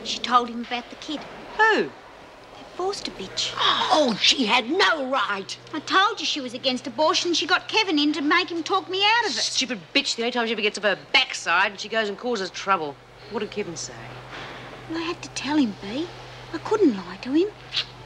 She told him about the kid. Who? Forced a bitch. Oh, she had no right. I told you she was against abortion. She got Kevin in to make him talk me out of it. Stupid bitch. The only time she ever gets up her backside, she goes and causes trouble. What did Kevin say? Well, I had to tell him, Bea. I couldn't lie to him.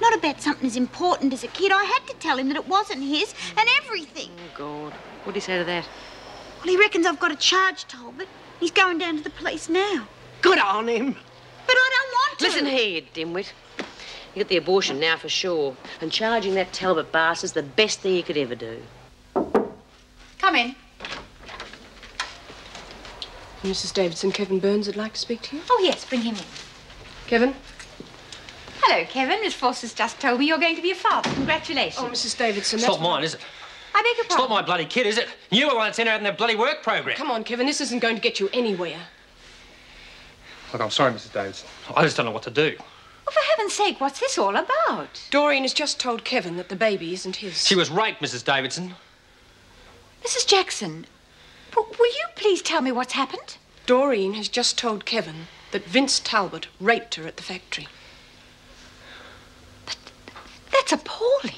Not about something as important as a kid. I had to tell him that it wasn't his and everything. Oh, God. What did he say to that? Well, he reckons I've got a charge, Talbot. He's going down to the police now. Good on him. But I don't want to. Listen here, you dimwit. You get the abortion now for sure. And charging that Talbot bastard's the best thing you could ever do. Come in. Mrs. Davidson, Kevin Burns would like to speak to you. Oh, yes, bring him in. Kevin? Hello, Kevin. Miss Forster's just told me you're going to be a father. Congratulations. Oh, Mrs. Davidson, It's not mine, is it? I beg your It's pardon. not my bloody kid, is it? You were the one that sent her out in that bloody work program. Come on, Kevin, this isn't going to get you anywhere. Look, I'm sorry, Mrs. Davidson. I just don't know what to do. Oh, for heaven's sake, what's this all about? Doreen has just told Kevin that the baby isn't his. She was raped, Mrs. Davidson. Mrs. Jackson, will you please tell me what's happened? Doreen has just told Kevin that Vince Talbot raped her at the factory. But that's appalling.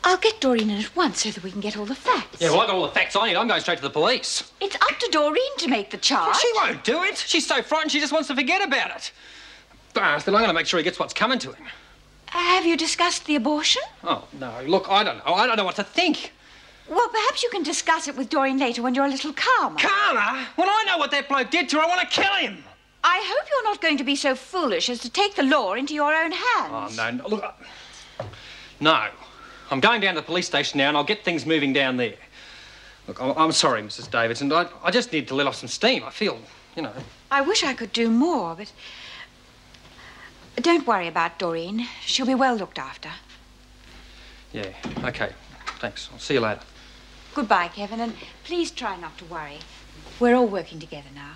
I'll get Doreen in at once so that we can get all the facts. Yeah, well, I got all the facts I need. I'm going straight to the police. It's up to Doreen to make the charge. She won't do it. She's so frightened she just wants to forget about it. Bastard, I'm going to make sure he gets what's coming to him. Have you discussed the abortion? Oh, no. Look, I don't know. I don't know what to think. Well, perhaps you can discuss it with Doreen later when you're a little calmer. Calmer? When I know what that bloke did to her, I want to kill him. I hope you're not going to be so foolish as to take the law into your own hands. Oh, no. Look, no. I'm going down to the police station now and I'll get things moving down there. Look, I'm sorry, Mrs. Davidson. I just need to let off some steam. I feel, you know. I wish I could do more, but... Don't worry about Doreen. She'll be well looked after. Yeah, OK. Thanks. I'll see you later. Goodbye, Kevin, and please try not to worry. We're all working together now.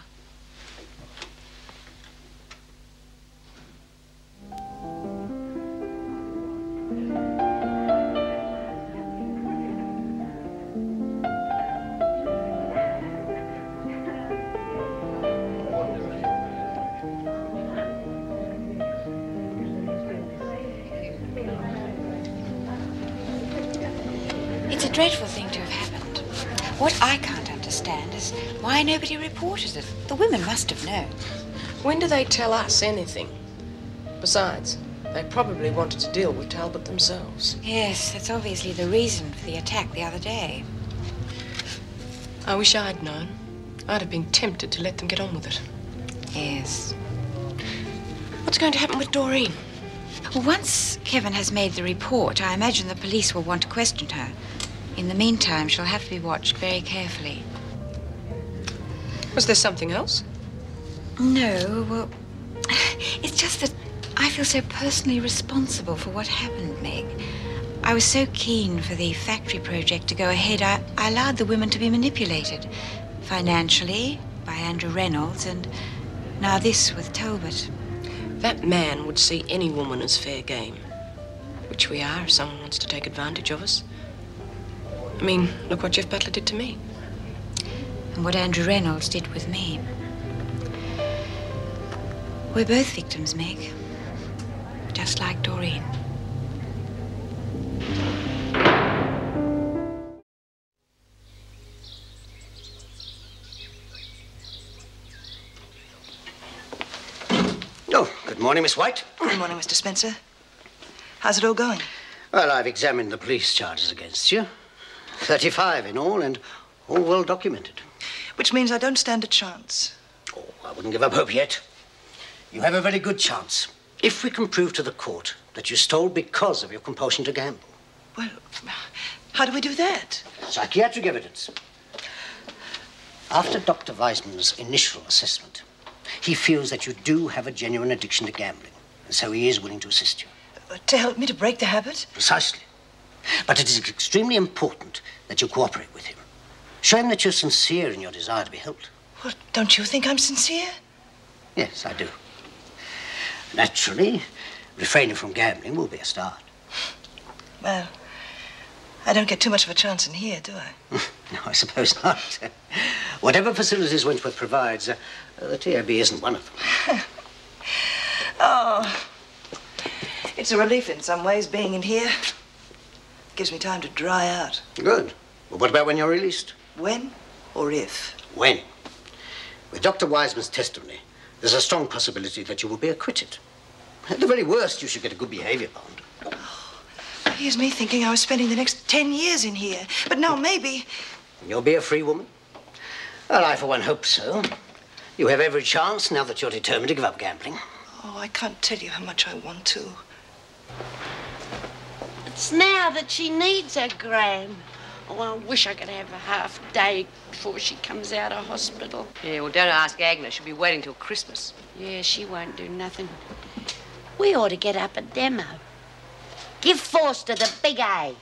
It's a dreadful thing to have happened. What I can't understand is why nobody reported it. The women must have known. When do they tell us anything? Besides, they probably wanted to deal with Talbot themselves. Yes, that's obviously the reason for the attack the other day. I wish I'd known. I'd have been tempted to let them get on with it. Yes. What's going to happen with Doreen? Well, once Kevin has made the report, I imagine the police will want to question her. In the meantime, she'll have to be watched very carefully. Was there something else? No, well, it's just that I feel so personally responsible for what happened, Meg. I was so keen for the factory project to go ahead, I allowed the women to be manipulated. Financially, by Andrew Reynolds, and now this with Talbot. That man would see any woman as fair game. Which we are if someone wants to take advantage of us. I mean, look what Jeff Butler did to me. And what Andrew Reynolds did with me. We're both victims, Meg. Just like Doreen. Oh, good morning, Miss White. Good morning, Mr. Spencer. How's it all going? Well, I've examined the police charges against you. 35 in all, and all well documented. Which means I don't stand a chance. Oh, I wouldn't give up hope yet. You have a very good chance, if we can prove to the court that you stole because of your compulsion to gamble. Well, how do we do that? Psychiatric evidence. After Dr. Weisman's initial assessment, he feels that you do have a genuine addiction to gambling, and so he is willing to assist you. To help me to break the habit? Precisely. But it is extremely important that you cooperate with him. Show him that you're sincere in your desire to be helped. Well, don't you think I'm sincere? Yes, I do. Naturally, refraining from gambling will be a start. Well, I don't get too much of a chance in here, do I? No, I suppose not. Whatever facilities Wentworth provides, the TAB isn't one of them. Oh, it's a relief in some ways being in here. Gives me time to dry out. Good. Well, what about when you're released? When or if? When? With Dr. Wiseman's testimony, there's a strong possibility that you will be acquitted. At the very worst, you should get a good behavior bond. Here's me thinking I was spending the next 10 years in here. But now maybe... You'll be a free woman? Well, I, for one, hope so. You have every chance now that you're determined to give up gambling. Oh, I can't tell you how much I want to. It's now that she needs her gram. Oh, I wish I could have a half day before she comes out of hospital. Yeah, well, don't ask Agnes. She'll be waiting till Christmas. Yeah, she won't do nothing. We ought to get up a demo. Give Forster the big A.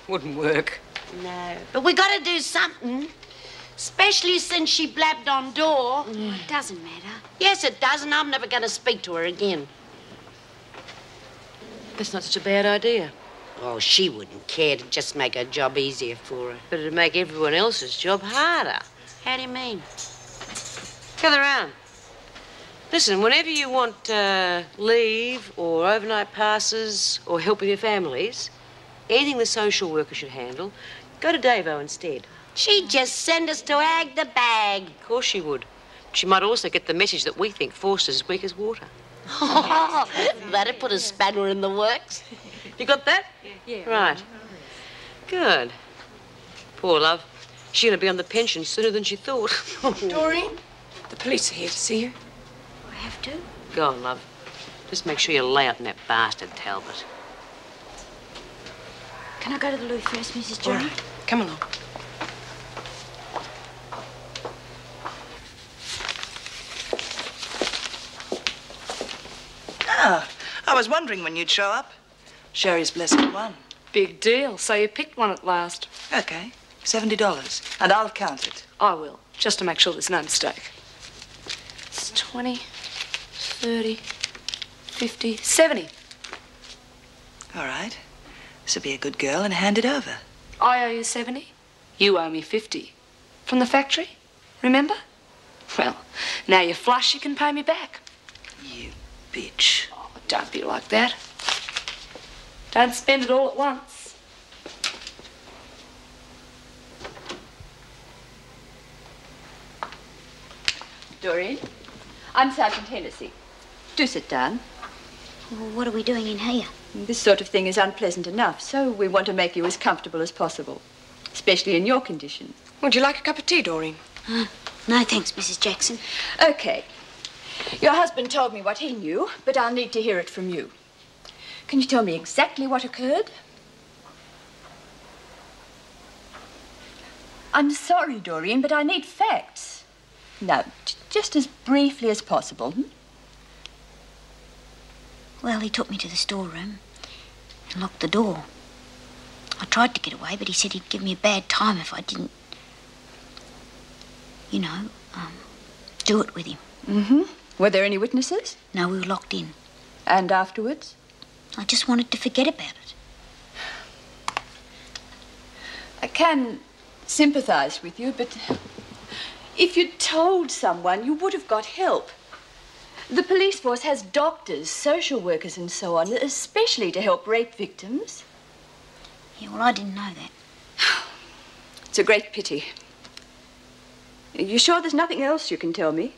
Wouldn't work. No, but we got to do something. Especially since she blabbed on door. It doesn't matter. Yes, it does, and I'm never going to speak to her again. That's not such a bad idea. Oh, she wouldn't care to just make her job easier for her. But it'd make everyone else's job harder. How do you mean? Gather round. Listen, whenever you want leave or overnight passes or help with your families, anything the social worker should handle, go to Davo instead. She'd just send us to ag the bag. Of course she would. She might also get the message that we think Forster's as weak as water. Oh, that'd put a spanner in the works. You got that? Yeah. Right. Good. Poor love. She's going to be on the pension sooner than she thought. Doreen, the police are here to see you. I have to. Go on, love. Just make sure you lay out in that bastard Talbot. Can I go to the loo first, Mrs. All Jones? right, come along. Ah, I was wondering when you'd show up. Sherry's blessed one. Big deal. So you picked one at last. Okay, $70. And I'll count it. I will, just to make sure there's no mistake. It's 20, 30, 50, 70. All right. So be a good girl and hand it over. I owe you 70. You owe me 50. From the factory, remember? Well, now you're flush, you can pay me back. You bitch. Oh, don't be like that. Don't spend it all at once. Doreen, I'm Sergeant Hennessy. Do sit down. Well, what are we doing in here? This sort of thing is unpleasant enough, so we want to make you as comfortable as possible, especially in your condition. Would you like a cup of tea, Doreen? No, thanks, Mrs. Jackson. Okay. Your husband told me what he knew, but I'll need to hear it from you. Can you tell me exactly what occurred? I'm sorry, Doreen, but I need facts. Now, just as briefly as possible. Well, he took me to the storeroom and locked the door. I tried to get away, but he said he'd give me a bad time if I didn't, do it with him. Mm-hmm. Were there any witnesses? No, we were locked in. And afterwards? I just wanted to forget about it. I can sympathize with you, but if you'd told someone, you would have got help. The police force has doctors, social workers and so on, especially to help rape victims. Yeah, well, I didn't know that. It's a great pity. You sure there's nothing else you can tell me?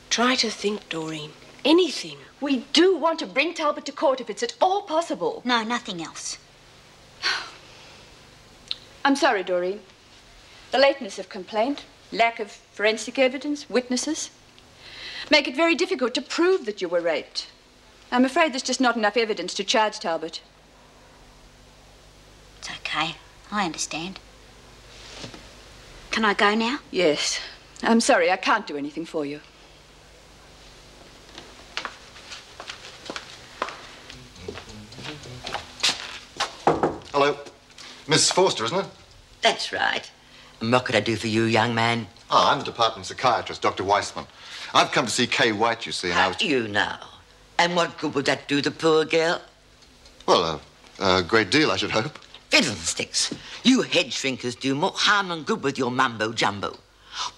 Try to think, Doreen. Anything. We do want to bring Talbot to court if it's at all possible. No, nothing else. I'm sorry, Doreen. The lateness of complaint, lack of forensic evidence, witnesses, make it very difficult to prove that you were raped. I'm afraid there's just not enough evidence to charge Talbot. It's okay. I understand. Can I go now? Yes. I'm sorry, I can't do anything for you. Hello. Mrs. Forster, isn't it? That's right. And what could I do for you, young man? Ah, I'm the department psychiatrist, Dr. Weissman. I've come to see Kay White, you see, and How do you know? And what good would that do the poor girl? Well, a great deal, I should hope. Fiddlesticks. You head shrinkers do more harm than good with your mumbo-jumbo.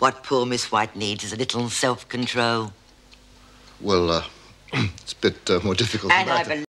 What poor Miss White needs is a little self-control. Well, it's a bit more difficult than And I that.